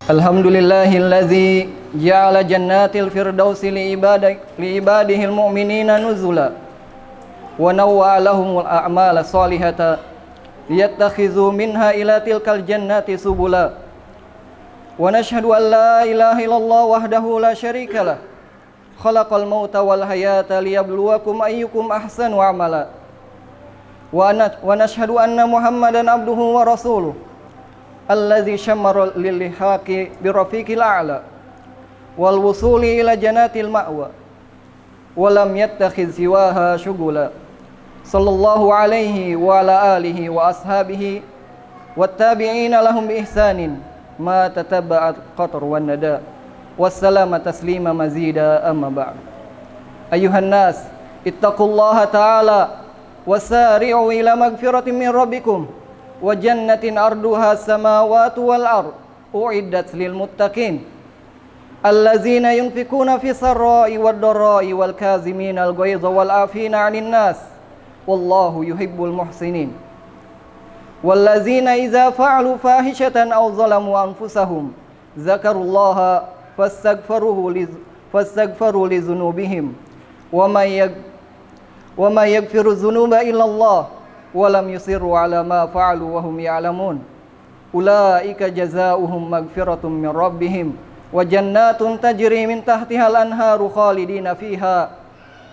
Alhamdulillahilladzi ja'ala jannatil firdausi liibadihil mu'minina nuzula wa nawwa lahumul a'mala salihata liyattakhizu minha ila tilkal jannati subula wa nashhadu an la ilaha illallah wahdahu la syarika lah khalaqal mauta wal hayata liyabluwakum ayyukum ahsanu amala wa nashhadu anna muhammadan abduhu wa rasuluh alladzi syammara lil-lihaqi birafiqil a'la wal wusuli ila janatil ma'wa wa lam yattakhiz siwaha syugula sallallahu alaihi wa ala alihi wa ashabihi wattabi'ina lahum bi ihsanin ma tatabba'at qatar wan nada wassalamu taslima mazida amma ba'd. Ayuhan nas ittaqullaha ta'ala wasari'u ila magfiratin min rabbikum wa jannatin arduha samawati wal ard uiddat lil muttaqin allazina yunfikuna fi sarra'i wad dharra'i wal kazimina al ghaiza wal afina 'anil nas wallahu yuhibbul muhsinin wallazina idza fa'alu fahishatan aw zalamu anfusahum zakarullaha fastaghfaru li dhunubihim wa may yaghfiru dhunuba illa Allah walam yusirru ala ma fa'alu wa hum ya'lamun ulaika jazaohum maghfiratun min rabbihim wa jannatun tajri min tahtiha al-anharu khalidina fiha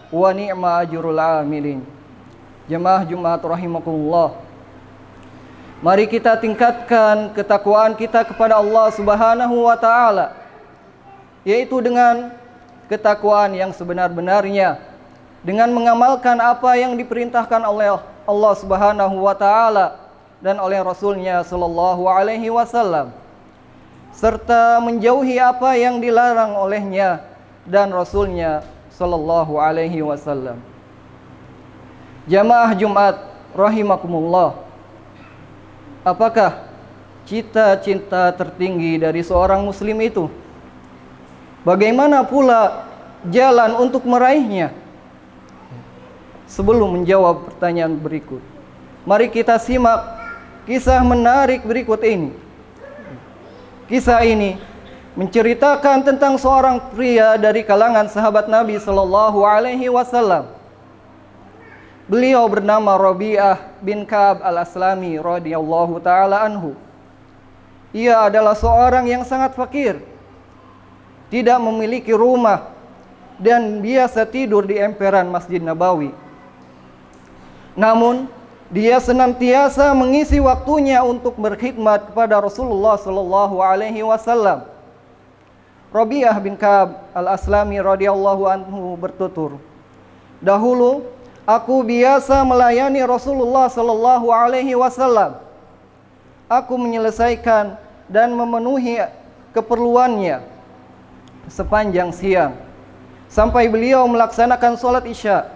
wa ni'ma ajrul 'amilin. Jemaah Jumat rahimakumullah, mari kita tingkatkan ketakwaan kita kepada Allah Subhanahu wa taala, yaitu dengan ketakwaan yang sebenar-benarnya, dengan mengamalkan apa yang diperintahkan oleh Allah Subhanahu wa taala dan oleh Rasulnya sallallahu alaihi wasallam, serta menjauhi apa yang dilarang olehnya dan Rasulnya sallallahu alaihi wasallam. Jamaah Jumat rahimakumullah, apakah cita-cita tertinggi dari seorang muslim itu? Bagaimana pula jalan untuk meraihnya? Sebelum menjawab pertanyaan berikut, mari kita simak kisah menarik berikut ini. Kisah ini menceritakan tentang seorang pria dari kalangan sahabat Nabi sallallahu alaihi wasallam. Beliau bernama Rabi'ah bin Ka'ab al-Aslami radhiyallahu taala anhu. Ia adalah seorang yang sangat fakir, tidak memiliki rumah dan biasa tidur di emperan Masjid Nabawi. Namun, dia senantiasa mengisi waktunya untuk berkhidmat kepada Rasulullah sallallahu alaihi wasallam. Rabi'ah bin Ka'ab al-Aslami radhiyallahu anhu bertutur, "Dahulu aku biasa melayani Rasulullah sallallahu alaihi wasallam. Aku menyelesaikan dan memenuhi keperluannya sepanjang siang sampai beliau melaksanakan sholat Isya.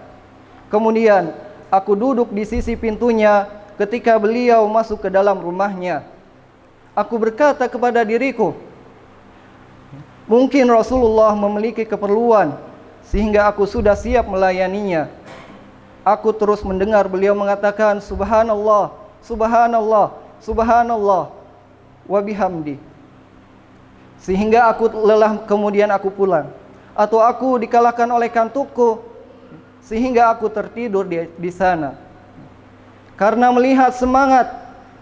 Kemudian aku duduk di sisi pintunya ketika beliau masuk ke dalam rumahnya. Aku berkata kepada diriku, mungkin Rasulullah memiliki keperluan sehingga aku sudah siap melayaninya. Aku terus mendengar beliau mengatakan subhanallah, subhanallah, subhanallah wa bihamdi, sehingga aku lelah, kemudian aku pulang, atau aku dikalahkan oleh kantukku sehingga aku tertidur di sana. Karena melihat semangat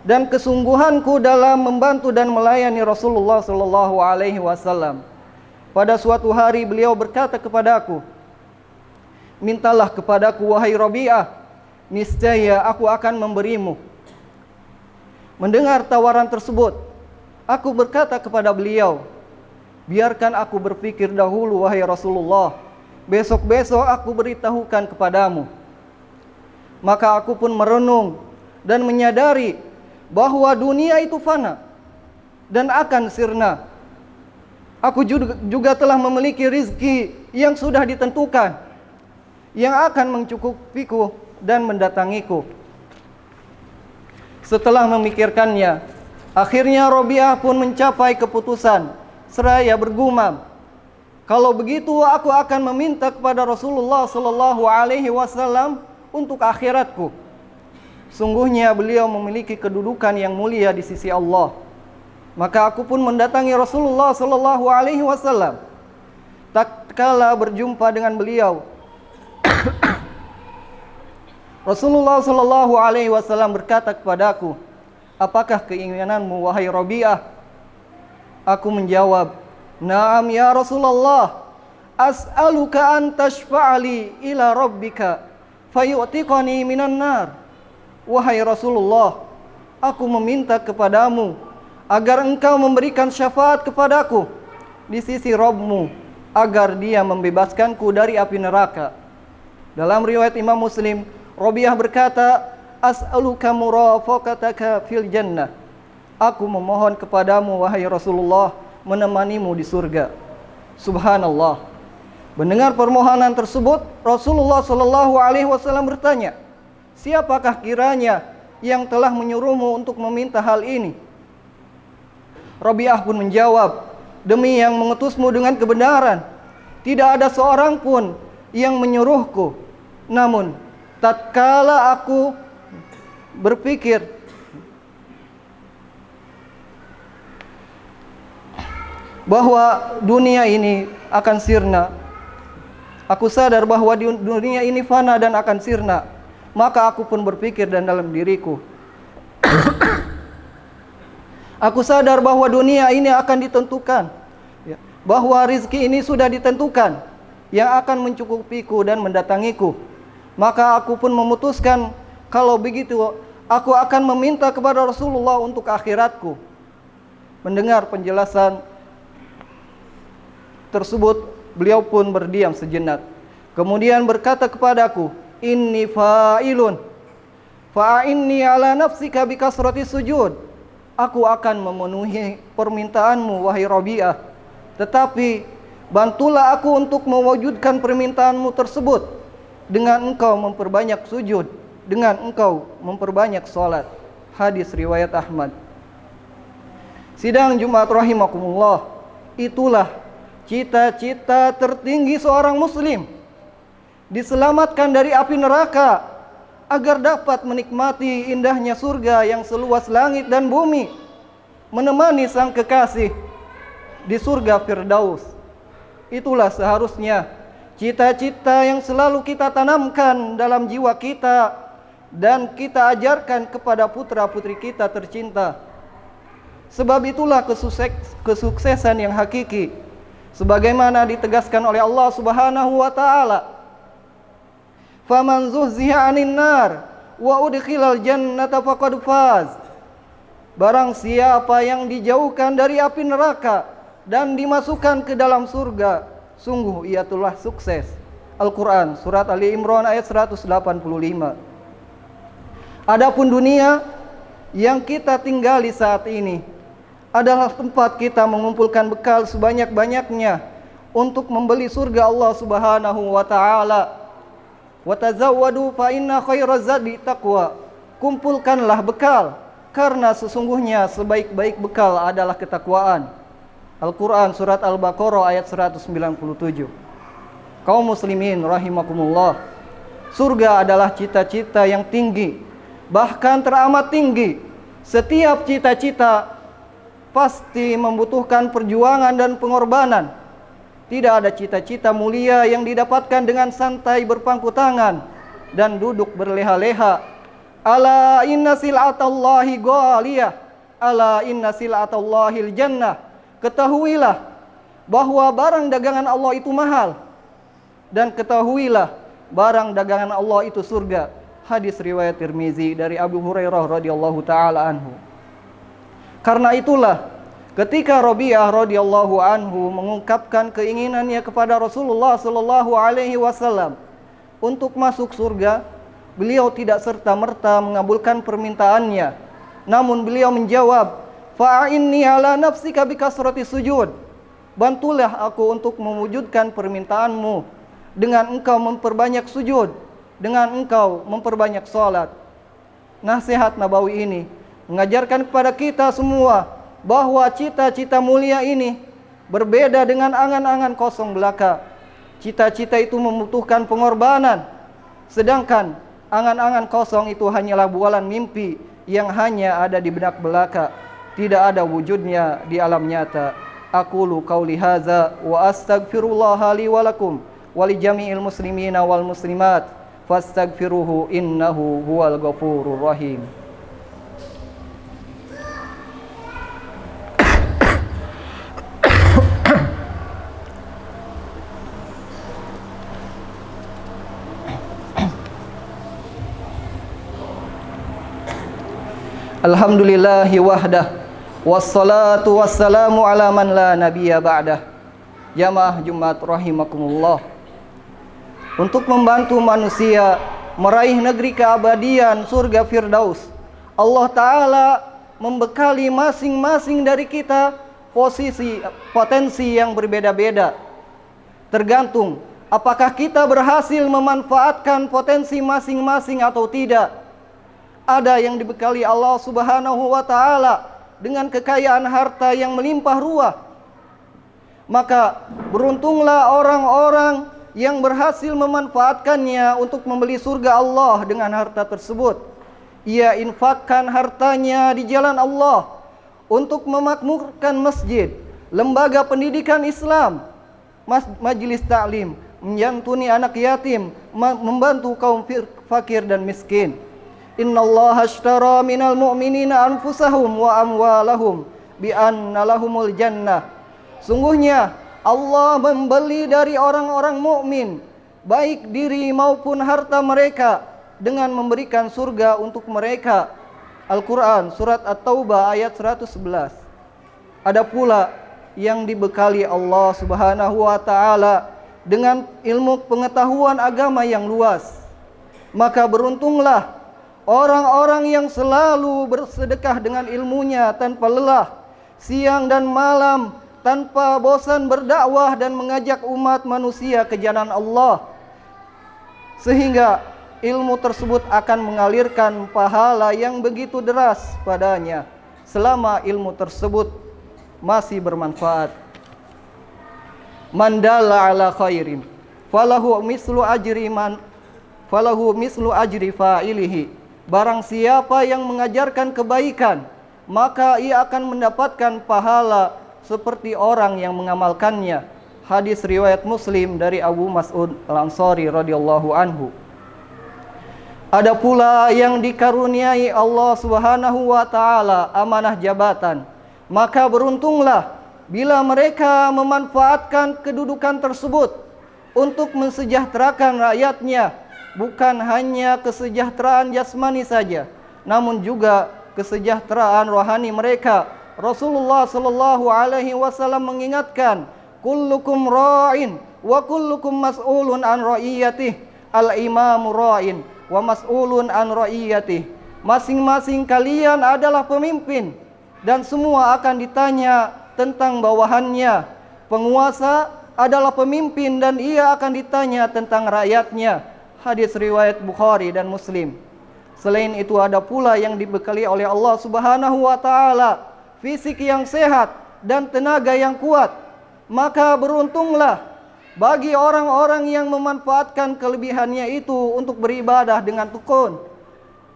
dan kesungguhanku dalam membantu dan melayani Rasulullah sallallahu alaihi wasallam, pada suatu hari beliau berkata kepadaku, mintalah kepadaku wahai Rabi'ah, niscaya aku akan memberimu. Mendengar tawaran tersebut, aku berkata kepada beliau, biarkan aku berpikir dahulu wahai Rasulullah, besok-besok aku beritahukan kepadamu. Maka aku pun merenung dan menyadari bahwa dunia itu fana dan akan sirna. Aku juga telah memiliki rizki yang sudah ditentukan, yang akan mencukupiku dan mendatangiku. Setelah memikirkannya, akhirnya Rabi'ah pun mencapai keputusan seraya bergumam, kalau begitu aku akan meminta kepada Rasulullah sallallahu alaihi wasallam untuk akhiratku. Sungguhnya beliau memiliki kedudukan yang mulia di sisi Allah. Maka aku pun mendatangi Rasulullah sallallahu alaihi wasallam. Tatkala berjumpa dengan beliau, Rasulullah sallallahu alaihi wasallam berkata kepadaku, "Apakah keinginanmu wahai Rabi'ah?" Aku menjawab, "Na'am ya Rasulullah, as'aluka an tashfa'ali ila rabbika fayu'tiqani minan nar." Wahai Rasulullah, aku meminta kepadamu agar engkau memberikan syafaat kepadaku di sisi Rabbmu, agar dia membebaskanku dari api neraka. Dalam riwayat Imam Muslim, Rabi'ah berkata, "As'aluka murafaqataka fil jannah." Aku memohon kepadamu wahai Rasulullah menemanimu di surga. Subhanallah. Mendengar permohonan tersebut, Rasulullah sallallahu alaihi wasallam bertanya, "Siapakah kiranya yang telah menyuruhmu untuk meminta hal ini?" Rabi'ah pun menjawab, "Demi yang mengutusmu dengan kebenaran, tidak ada seorang pun yang menyuruhku. Namun, tatkala aku berpikir bahwa dunia ini akan sirna, aku sadar bahwa dunia ini fana dan akan sirna, maka aku pun berpikir dan dalam diriku, aku sadar bahwa dunia ini akan ditentukan, bahwa rizki ini sudah ditentukan, yang akan mencukupiku dan mendatangiku. Maka aku pun memutuskan, kalau begitu aku akan meminta kepada Rasulullah untuk akhiratku." Mendengar penjelasan tersebut, beliau pun berdiam sejenak. Kemudian berkata kepadaku, "Inni fa'ilun fa'inni ala nafsika bikasrati sujud." Aku akan memenuhi permintaanmu wahai Rabi'ah, tetapi bantulah aku untuk mewujudkan permintaanmu tersebut dengan engkau memperbanyak sujud, dengan engkau memperbanyak salat. Hadis riwayat Ahmad. Sidang Jumat rahimakumullah, itulah cita-cita tertinggi seorang muslim, diselamatkan dari api neraka agar dapat menikmati indahnya surga yang seluas langit dan bumi, menemani sang kekasih di surga Firdaus. Itulah seharusnya cita-cita yang selalu kita tanamkan dalam jiwa kita dan kita ajarkan kepada putra-putri kita tercinta. Sebab itulah kesuksesan yang hakiki, sebagaimana ditegaskan oleh Allah Subhanahu wa taala, "Faman zuhziha 'anil nar wa udkhilal jannata faqad faz." Barang siapa yang dijauhkan dari api neraka dan dimasukkan ke dalam surga, sungguh ia telah sukses. Al-Quran surat Ali Imran ayat 185. Adapun dunia yang kita tinggali saat ini adalah tempat kita mengumpulkan bekal sebanyak-banyaknya untuk membeli surga Allah Subhanahu wa taala. Wa tazawwadu fa inna khairaz zadi taqwa. Kumpulkanlah bekal, karena sesungguhnya sebaik-baik bekal adalah ketakwaan. Al-Quran surat Al-Baqarah ayat 197. Kaum muslimin rahimakumullah, surga adalah cita-cita yang tinggi, bahkan teramat tinggi. Setiap cita-cita pasti membutuhkan perjuangan dan pengorbanan. Tidak ada cita-cita mulia yang didapatkan dengan santai berpangku tangan dan duduk berleha-leha. Ala inna sil'atallahi ghaliyah, ala inna sil'atallahil jannah. Ketahuilah bahwa barang dagangan Allah itu mahal, dan ketahuilah barang dagangan Allah itu surga. Hadis riwayat Tirmizi dari Abu Hurairah radhiyallahu taala anhu. Karena itulah ketika Rabi'ah radhiyallahu anhu mengungkapkan keinginannya kepada Rasulullah sallallahu alaihi wasallam untuk masuk surga, beliau tidak serta-merta mengabulkan permintaannya. Namun beliau menjawab, "Fa'inni ala nafsika bikasrati sujud." Bantulah aku untuk mewujudkan permintaanmu dengan engkau memperbanyak sujud, dengan engkau memperbanyak salat. Nasihat Nabawi ini mengajarkan kepada kita semua bahwa cita-cita mulia ini berbeda dengan angan-angan kosong belaka. Cita-cita itu membutuhkan pengorbanan, sedangkan angan-angan kosong itu hanyalah bualan mimpi yang hanya ada di benak belaka. tidak ada wujudnya di alam nyata. Aqulu qauli hadza wa astaghfirullaha li wa lakum wa li jami'il muslimina wal muslimat fastaghfiruhu innahu huwal ghafurur rahim. Alhamdulillahi wahdah, wassalatu wassalamu ala man la nabiyya ba'dah. Jamaah Jumat rahimakumullah. Untuk membantu manusia meraih negeri keabadian surga Firdaus, Allah Ta'ala membekali masing-masing dari kita potensi yang berbeda-beda. Tergantung apakah kita berhasil memanfaatkan potensi masing-masing atau tidak. Ada yang dibekali Allah Subhanahu wa Ta'ala dengan kekayaan harta yang melimpah ruah. Maka beruntunglah orang-orang yang berhasil memanfaatkannya untuk membeli surga Allah dengan harta tersebut. Ia infakkan hartanya di jalan Allah untuk memakmurkan masjid, lembaga pendidikan Islam, majelis taklim, menyantuni anak yatim, membantu kaum fakir dan miskin. Innallaha ashtara minal mu'minina anfusahum wa amwalahum bi anna lahumul jannah. Sungguhnya Allah membeli dari orang-orang mukmin baik diri maupun harta mereka dengan memberikan surga untuk mereka. Al-Quran surat At-Taubah ayat 111. Ada pula yang dibekali Allah Subhanahu wa Ta'ala dengan ilmu pengetahuan agama yang luas. Maka beruntunglah orang-orang yang selalu bersedekah dengan ilmunya tanpa lelah, siang dan malam tanpa bosan berdakwah dan mengajak umat manusia ke jalan Allah, sehingga ilmu tersebut akan mengalirkan pahala yang begitu deras padanya selama ilmu tersebut masih bermanfaat. Man dalla ala khairin falahu mislu ajri fa'ilihi. Barang siapa yang mengajarkan kebaikan, maka ia akan mendapatkan pahala seperti orang yang mengamalkannya. Hadis riwayat Muslim dari Abu Mas'ud Al-Ansari radhiyallahu anhu. Ada pula yang dikaruniai Allah Subhanahu wa Ta'ala amanah jabatan, maka beruntunglah bila mereka memanfaatkan kedudukan tersebut untuk mensejahterakan rakyatnya. Bukan hanya kesejahteraan jasmani saja, namun juga kesejahteraan rohani mereka. Rasulullah sallallahu alaihi wasallam mengingatkan, kullukum ra'in wa kullukum mas'ulun an ra'iyatih. Al-imamu ra'in wa mas'ulun an ra'iyatih. Masing-masing kalian adalah pemimpin dan semua akan ditanya tentang bawahannya. Penguasa adalah pemimpin dan ia akan ditanya tentang rakyatnya. Hadis riwayat Bukhari dan Muslim. Selain itu ada pula yang dibekali oleh Allah Subhanahu wa Ta'ala fisik yang sehat dan tenaga yang kuat. Maka beruntunglah bagi orang-orang yang memanfaatkan kelebihannya itu untuk beribadah dengan tekun,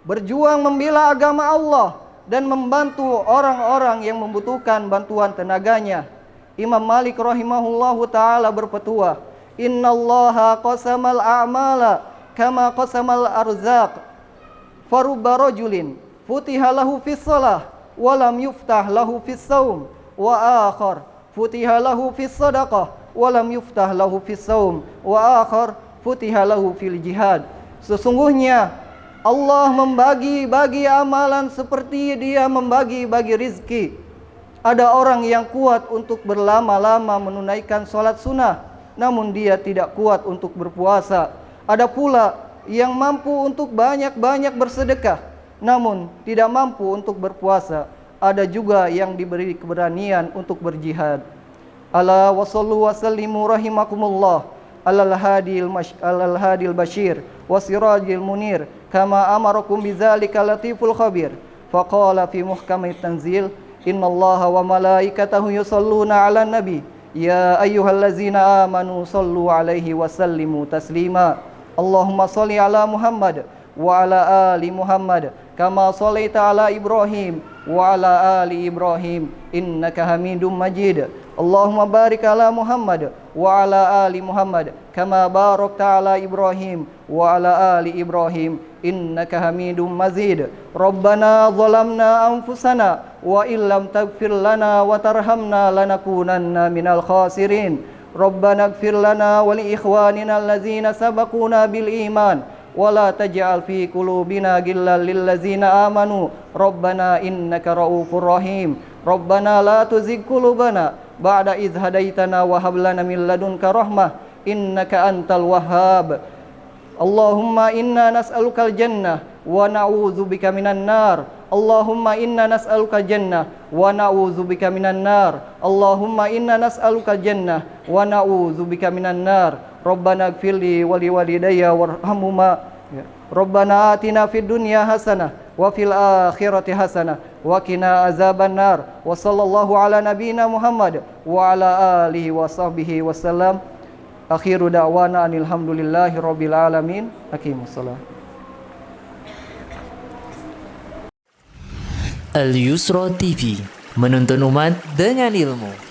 berjuang membela agama Allah dan membantu orang-orang yang membutuhkan bantuan tenaganya. Imam Malik rahimahullahu ta'ala berpetua, innallaha qasamal a'mala kama qasamal arzaq farubba rajulin futiha lahu fis shalah wa lam yuftah lahu fis shaum wa akhar futiha lahu fis sadaqah wa lam yuftah lahu fis shaum wa akhar futiha lahu fil jihad. Sesungguhnya Allah membagi-bagi amalan seperti dia membagi-bagi rizki. Ada orang yang kuat untuk berlama-lama menunaikan sholat sunnah, namun dia tidak kuat untuk berpuasa. Ada pula yang mampu untuk banyak-banyak bersedekah, namun tidak mampu untuk berpuasa. Ada juga yang diberi keberanian untuk berjihad. Ala wa sallu wa sallimu rahimakumullah alal hadil bashir wa sirajil munir kama amarakum bidzalika latiful khabir. Faqala fi muhkamit tanzil, innallaha wa malaikatahu yusalluna 'alan nabi ya ayyuhallazina amanu sallu 'alaihi wa sallimu taslima. Allahumma salli ala Muhammad وعلى آل محمد كما صليت على إبراهيم وعلى آل إبراهيم إنك حميد مجيد اللهم بارك على محمد وعلى آل محمد كما باركت على إبراهيم وعلى آل إبراهيم إنك حميد مجيد ربنا ظلمنا أنفسنا وإن لم تغفر لنا وترحمنا لنكونن من الخاسرين ربنا اغفر لنا ولإخواننا الذين سبقونا بالإيمان ولا تجعل في قلوبنا غلا للذين آمنوا ربنا إنك رؤوف رحيم ربنا لا تزغ قلوبنا بعد إذ هديتنا وهب لنا من لدنك رحمة إنك أنت الوهاب اللهم إنا نسألك الجنة ونعوذ بك من النار اللهم إنا نسألك الجنة ونعوذ بك من النار اللهم إنا نسألك الجنة ونعوذ بك من النار ربنا اغفر لي ولوالدي وارحمهما ربنا آتنا في الدنيا حسنة وفي الآخرة حسنة وقنا عذاب النار وصلى الله على نبينا محمد وعلى آله وصحبه وسلم آخر دعوانا أن الحمد لله رب العالمين أقيموا الصلاة. Al Yusra TV, menuntun umat dengan ilmu.